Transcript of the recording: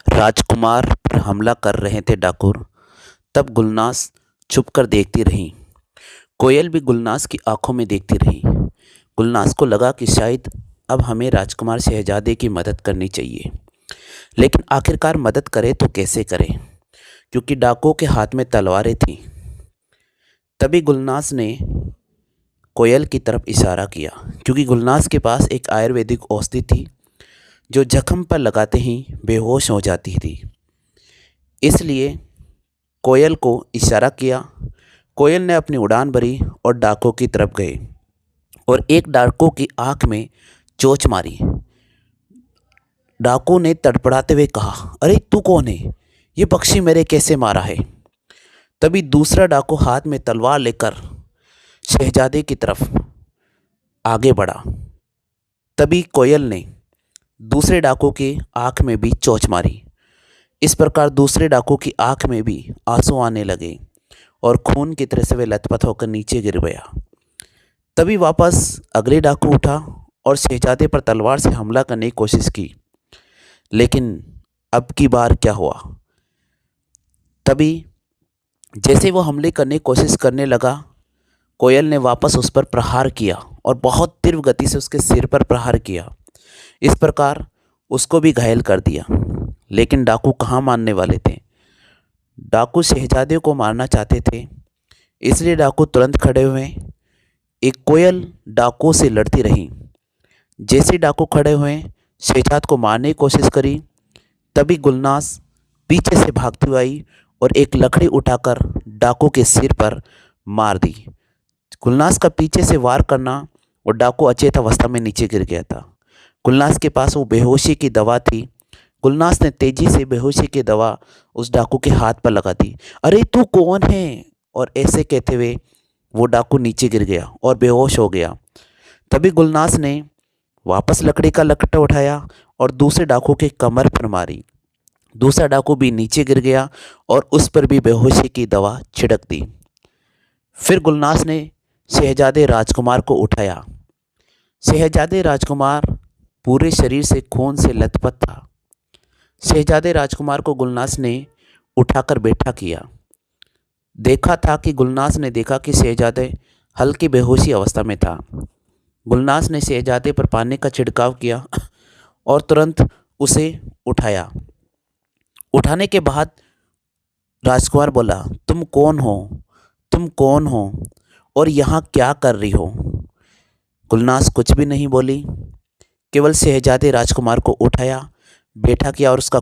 राजकुमार पर हमला कर रहे थे डाकुर। तब गुलनास छुपकर देखती रही। कोयल भी गुलनास की आंखों में देखती रही। गुलनास को लगा कि शायद अब हमें राजकुमार शहजादे की मदद करनी चाहिए, लेकिन आखिरकार मदद करे तो कैसे करे, क्योंकि डाकुओं के हाथ में तलवारें थीं। तभी गुलनास ने कोयल की तरफ इशारा किया, क्योंकि गुलनास के पास एक आयुर्वेदिक औषधि थी जो जख्म पर लगाते ही बेहोश हो जाती थी। इसलिए कोयल को इशारा किया। कोयल ने अपनी उड़ान भरी और डाकुओं की तरफ गए और एक डाकू की आंख में चोंच मारी। डाकू ने तड़पड़ाते हुए कहा, अरे तू कौन है? ये पक्षी मेरे कैसे मारा है? तभी दूसरा डाकू हाथ में तलवार लेकर शहजादे की तरफ आगे बढ़ा। तभी कोयल ने दूसरे डाकू की आंख में भी चोंच मारी। इस प्रकार दूसरे डाकू की आंख में भी आंसू आने लगे और खून की तरह से वे लथपथ होकर नीचे गिर गया। तभी वापस अगले डाकू उठा और शहजादे पर तलवार से हमला करने की कोशिश की, लेकिन अब की बार क्या हुआ? तभी जैसे वो हमले करने की कोशिश करने लगा, कोयल ने वापस उस पर प्रहार किया और बहुत तीव्र गति से उसके सिर पर प्रहार किया। इस प्रकार उसको भी घायल कर दिया। लेकिन डाकू कहाँ मानने वाले थे। डाकू शहजादे को मारना चाहते थे, इसलिए डाकू तुरंत खड़े हुए। एक कोयल डाकुओं से लड़ती रही। जैसे डाकू खड़े हुए शहजाद को मारने की कोशिश करी, तभी गुलनास पीछे से भागती हुई आई और एक लकड़ी उठाकर डाकू के सिर पर मार दी। गुलनास का पीछे से वार करना और डाकू अचेत अवस्था में नीचे गिर गया था। गुलनास के पास वो बेहोशी की दवा थी। गुलनास ने तेजी से बेहोशी की दवा उस डाकू के हाथ पर लगा दी। अरे तू कौन है? और ऐसे कहते हुए वो डाकू नीचे गिर गया और बेहोश हो गया। तभी गुलनास ने वापस लकड़ी का लकड़ा उठाया और दूसरे डाकू के कमर पर मारी। दूसरा डाकू भी नीचे गिर गया और उस पर भी बेहोशी की दवा छिड़क दी। फिर गुलनास ने शहजादे राजकुमार को उठाया। शहजादे राजकुमार पूरे शरीर से खून से लथपथ था। शहजादे राजकुमार को गुलनास ने उठाकर बैठा किया। देखा था कि गुलनास ने देखा कि शहजादे हल्की बेहोशी अवस्था में था। गुलनास ने शहजादे पर पानी का छिड़काव किया और तुरंत उसे उठाया। उठाने के बाद राजकुमार बोला, तुम कौन हो? तुम कौन हो और यहाँ क्या कर रही हो? गुलनास कुछ भी नहीं बोली, केवल शहजादे राजकुमार को उठाया, बैठा किया और उसका